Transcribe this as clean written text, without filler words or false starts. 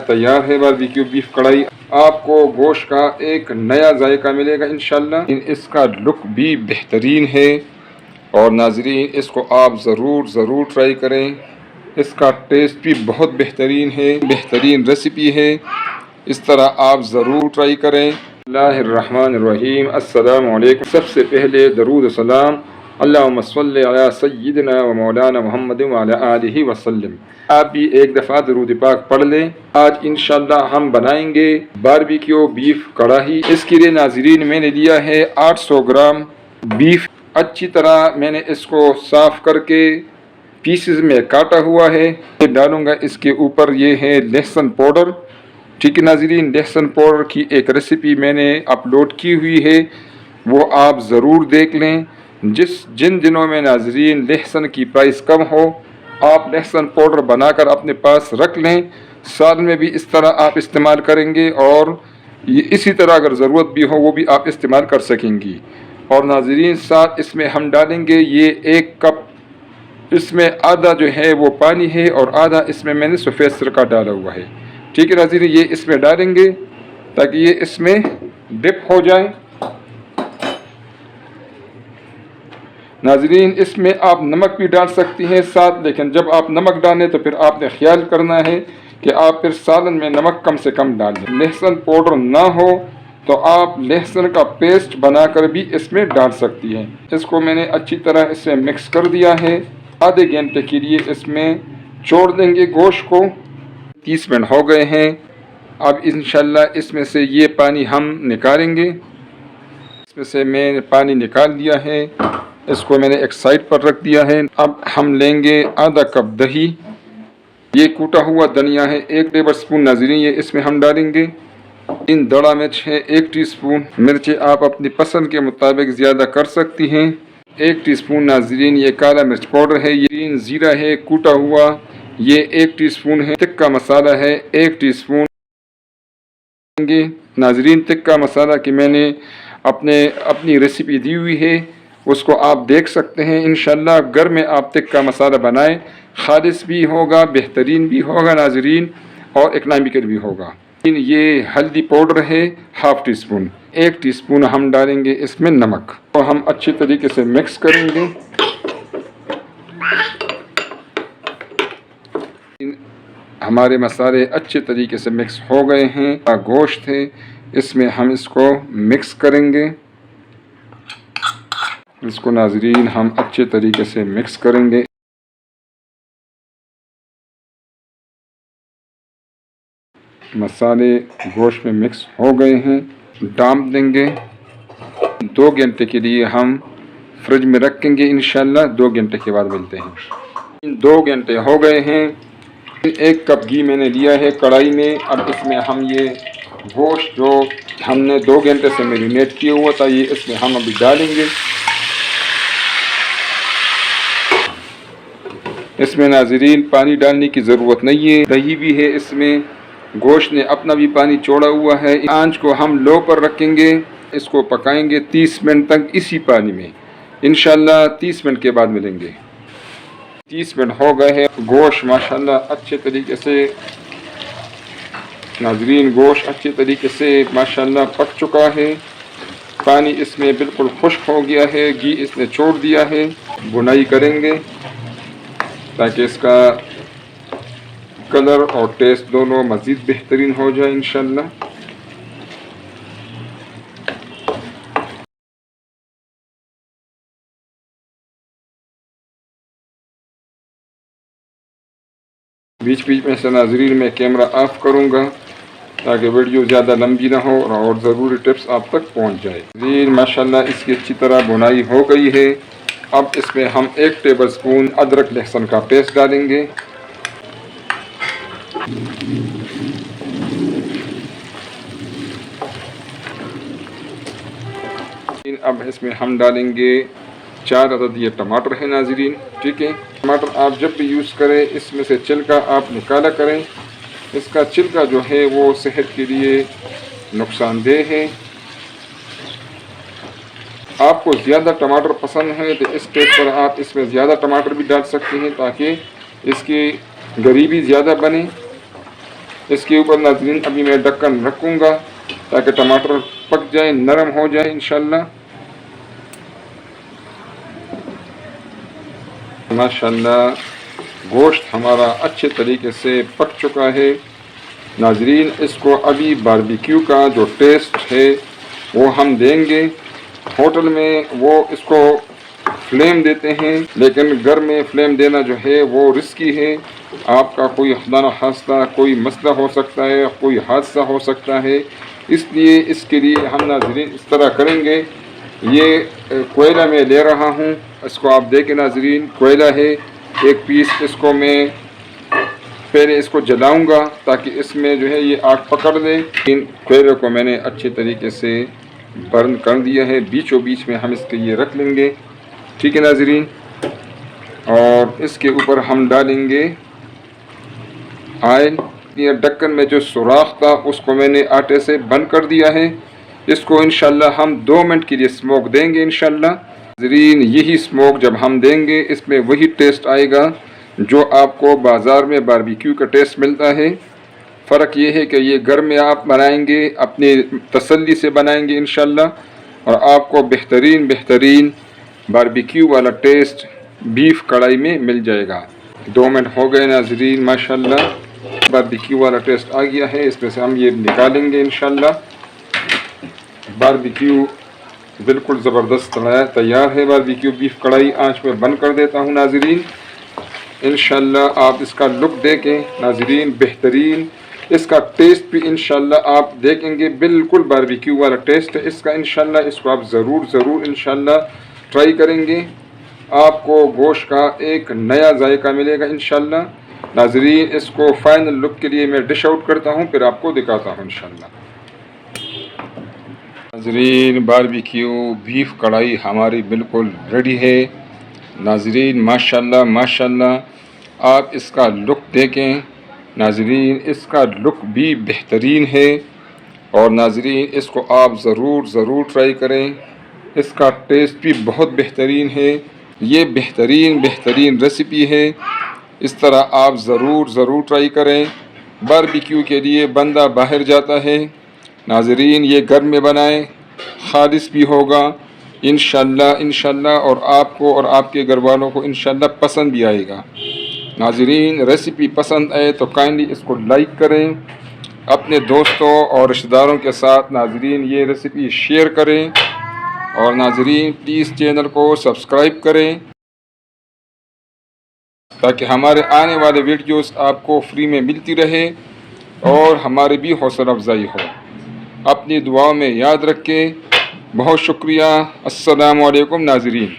तैयार है barbecue beef कढ़ाई। आपको गोश्त का एक नया जायका मिलेगा इंशाल्लाह। इसका लुक भी बेहतरीन है और नाजरीन इसको आप ज़रूर ट्राई करें। इसका टेस्ट भी बहुत बेहतरीन है, बेहतरीन रेसिपी है। इस तरह आप ज़रूर ट्राई करें। बिस्मिल्लाहिर्रहमानिर्रहीम, अस्सलामु अलैकुम। सबसे पहले दरूद सलाम अल्लाहुम्मा सल्लि अला सय्यिदिना व मौलाना मुहम्मद व अला आलिहि वसल्लम। आप भी एक दफ़ा दरूद पाक पढ़ लें। आज इंशाल्लाह हम बनाएंगे बारबेक्यू बीफ कढ़ाई। इसके लिए नाजरीन मैंने लिया है 800 ग्राम बीफ। अच्छी तरह मैंने इसको साफ़ करके पीसेस में काटा हुआ है। डालूंगा इसके ऊपर ये है लहसुन पाउडर। ठीक है नाजरीन, लहसुन पाउडर की एक रेसिपी मैंने अपलोड की हुई है, वो आप ज़रूर देख लें। जिन दिनों में नाजरीन लहसुन की प्राइस कम हो, आप लहसुन पाउडर बनाकर अपने पास रख लें। साल में भी इस तरह आप इस्तेमाल करेंगे और ये इसी तरह अगर ज़रूरत भी हो वो भी आप इस्तेमाल कर सकेंगी। और नाजरीन साथ इसमें हम डालेंगे ये 1 कप, इसमें आधा जो है वो पानी है और आधा इसमें मैंने सफ़ेद सिरका डाला हुआ है। ठीक है नाज़रीन, ये इसमें डालेंगे ताकि ये इसमें डिप हो जाए। नाज़रीन इसमें आप नमक भी डाल सकती हैं साथ, लेकिन जब आप नमक डालें तो फिर आपने ख्याल करना है कि आप फिर सालन में नमक कम से कम डालें। लहसुन पाउडर ना हो तो आप लहसुन का पेस्ट बनाकर भी इसमें डाल सकती हैं। इसको मैंने अच्छी तरह इसमें मिक्स कर दिया है। आधे घंटे के लिए इसमें छोड़ देंगे गोश्त को। 30 मिनट हो गए हैं। अब इंशाल्लाह इसमें से ये पानी हम निकालेंगे। इसमें से मैंने पानी निकाल दिया है, इसको मैंने एक साइड पर रख दिया है। अब हम लेंगे आधा कप दही। ये कूटा हुआ धनिया है 1 टेबल स्पून नाज़रीन, ये इसमें हम डालेंगे। इन दड़ा मिर्च है 1 टीस्पून। मिर्चें आप अपनी पसंद के मुताबिक ज़्यादा कर सकती हैं। 1 टीस्पून नाज़रीन ये काला मिर्च पाउडर है। ये ज़ीरा है कूटा हुआ, ये 1 टीस्पून है। तिक्का मसाला है 1 टीस्पून। नाज़रीन तिक्का मसाला की मैंने अपनी रेसिपी दी हुई है, उसको आप देख सकते हैं। इंशाल्लाह घर में आप तिक्का मसाला बनाएं, खालिस भी होगा, बेहतरीन भी होगा नाज़रीन, और इकनॉमिकल भी होगा। ये हल्दी पाउडर है 1/2 टीस्पून। 1 टीस्पून हम डालेंगे इसमें नमक, तो हम अच्छी तरीके से मिक्स करेंगे। हमारे मसाले अच्छे तरीके से मिक्स हो गए हैं। गोश्त है इसमें हम इसको मिक्स करेंगे। इसको नाज़रीन हम अच्छे तरीके से मिक्स करेंगे। मसाले गोश्त में मिक्स हो गए हैं। डांप देंगे। 2 घंटे के लिए हम फ्रिज में रखेंगे। इंशाल्लाह 2 घंटे के बाद मिलते हैं। 2 घंटे हो गए हैं। 1 कप घी मैंने लिया है कढ़ाई में। अब इसमें हम ये गोश्त जो हमने 2 घंटे से मैरिनेट किया हुआ था, ये इसमें हम अभी डालेंगे। इसमें नाज़रीन पानी डालने की ज़रूरत नहीं है, दही भी है इसमें, गोश्त ने अपना भी पानी छोड़ा हुआ है। आंच को हम लो पर रखेंगे। इसको पकाएंगे 30 मिनट तक इसी पानी में। इंशाल्लाह 30 मिनट के बाद मिलेंगे। 30 मिनट हो गए हैं। गोश्त माशाल्लाह अच्छे तरीके से नाज़रीन गोश्त अच्छे तरीके से माशाल्लाह पक चुका है। पानी इसमें बिल्कुल खुश्क हो गया है, घी इसने छोड़ दिया है। भुनाई करेंगे ताकि इसका कलर और टेस्ट दोनों मज़ीद बेहतरीन हो जाए इंशाल्लाह। बीच बीच में से नाज़रीन मैं कैमरा ऑफ करूँगा ताकि वीडियो ज़्यादा लंबी ना हो और ज़रूरी टिप्स आप तक पहुँच जाए। नाज़रीन माशाल्लाह इसकी अच्छी तरह बुनाई हो गई है। अब इसमें हम 1 टेबल स्पून अदरक लहसुन का पेस्ट डालेंगे। अब इसमें हम डालेंगे 4 अदद ये टमाटर है नाज़रीन। ठीक है, टमाटर आप जब भी यूज़ करें इसमें से छिलका आप निकाला करें। इसका छिलका जो है वो सेहत के लिए नुकसानदेह है। आपको ज़्यादा टमाटर पसंद है तो इस स्टेज पर आप इसमें ज़्यादा टमाटर भी डाल सकते हैं ताकि इसकी ग्रेवी ज़्यादा बने। इसके ऊपर नाज़रीन अभी मैं ढक्कन रखूँगा ताकि टमाटर पक जाए, नरम हो जाए इंशाल्लाह। माशाल्लाह गोश्त हमारा अच्छे तरीके से पक चुका है नाज़रीन। इसको अभी बारबेक्यू का जो टेस्ट है वो हम देंगे। होटल में वो इसको फ्लेम देते हैं, लेकिन घर में फ्लेम देना जो है वो रिस्की है। आपका कोई खुदा न खास्ता कोई मसला हो सकता है, कोई हादसा हो सकता है, इसलिए इसके लिए हम नाज़रीन इस तरह करेंगे। ये कोयला में ले रहा हूँ, इसको आप देखें नाज़रीन, कोयला है एक पीस। इसको मैं पहले इसको जलाऊंगा ताकि इसमें जो है ये आग पकड़ ले। इन कोयले को मैंने अच्छे तरीके से बर्न कर दिया है, बीचों बीच में हम इसके ये रख लेंगे, ठीक है नाज़रीन। और इसके ऊपर हम डालेंगे ऑयल। ये ढक्कन में जो सुराख था उसको मैंने आटे से बंद कर दिया है। इसको इंशाल्लाह हम 2 मिनट के लिए स्मोक देंगे इंशाल्लाह। नाज़रीन यही स्मोक जब हम देंगे इसमें वही टेस्ट आएगा जो आपको बाज़ार में बारबेक्यू का टेस्ट मिलता है। फ़र्क ये है कि ये घर में आप बनाएंगे, अपनी तसल्ली से बनाएंगे इंशाल्लाह, और आपको बेहतरीन बारबेक्यू वाला टेस्ट बीफ कढ़ाई में मिल जाएगा। 2 मिनट हो गए नाज़रीन, माशाल्लाह बारबेक्यू वाला टेस्ट आ गया है। इसमें से हम ये निकालेंगे इंशाल्लाह। बारबेक्यू बिल्कुल ज़बरदस्त तैयार है। बारबेक्यू बीफ कढ़ाई आंच में बंद कर देता हूँ नाज़रीन। इंशाल्लाह आप इसका लुक देखें नाज़रीन, बेहतरीन इसका टेस्ट भी इंशाल्लाह आप देखेंगे, बिल्कुल बारबेक्यू वाला टेस्ट है इसका इंशाल्लाह। इसको आप ज़रूर इंशाल्लाह ट्राई करेंगे, आपको गोश्त का एक नया जायका मिलेगा इंशाल्लाह। नाज़रीन इसको फाइनल लुक के लिए मैं डिश आउट करता हूँ, फिर आपको दिखाता हूँ इंशाल्लाह। नाज़रीन बारबेक्यू बीफ कढ़ाई हमारी बिल्कुल रेडी है नाज़रीन। माशाल्लाह आप इसका लुक देखें नाज़रीन, इसका लुक भी बेहतरीन है। और नाज़रीन इसको आप ज़रूर ट्राई करें, इसका टेस्ट भी बहुत बेहतरीन है। ये बेहतरीन रेसिपी है, इस तरह आप ज़रूर ट्राई करें। बारबेक्यू के लिए बंदा बाहर जाता है नाज़रीन, ये घर में बनाएं, खालिस भी होगा इंशाल्लाह, और आपको और आपके घर वालों को इंशाल्लाह पसंद भी आएगा। नाज़रीन रेसिपी पसंद आए तो काइंडली इसको लाइक करें, अपने दोस्तों और रिश्तेदारों के साथ नाज़रीन ये रेसिपी शेयर करें, और नाज़रीन प्लीज़ चैनल को सब्सक्राइब करें ताकि हमारे आने वाले वीडियोस आपको फ्री में मिलती रहे और हमारी भी हौसला अफजाई हो। अपनी दुआओं में याद रखें। बहुत शुक्रिया। अस्सलामु अलैकुम नाज़रीन।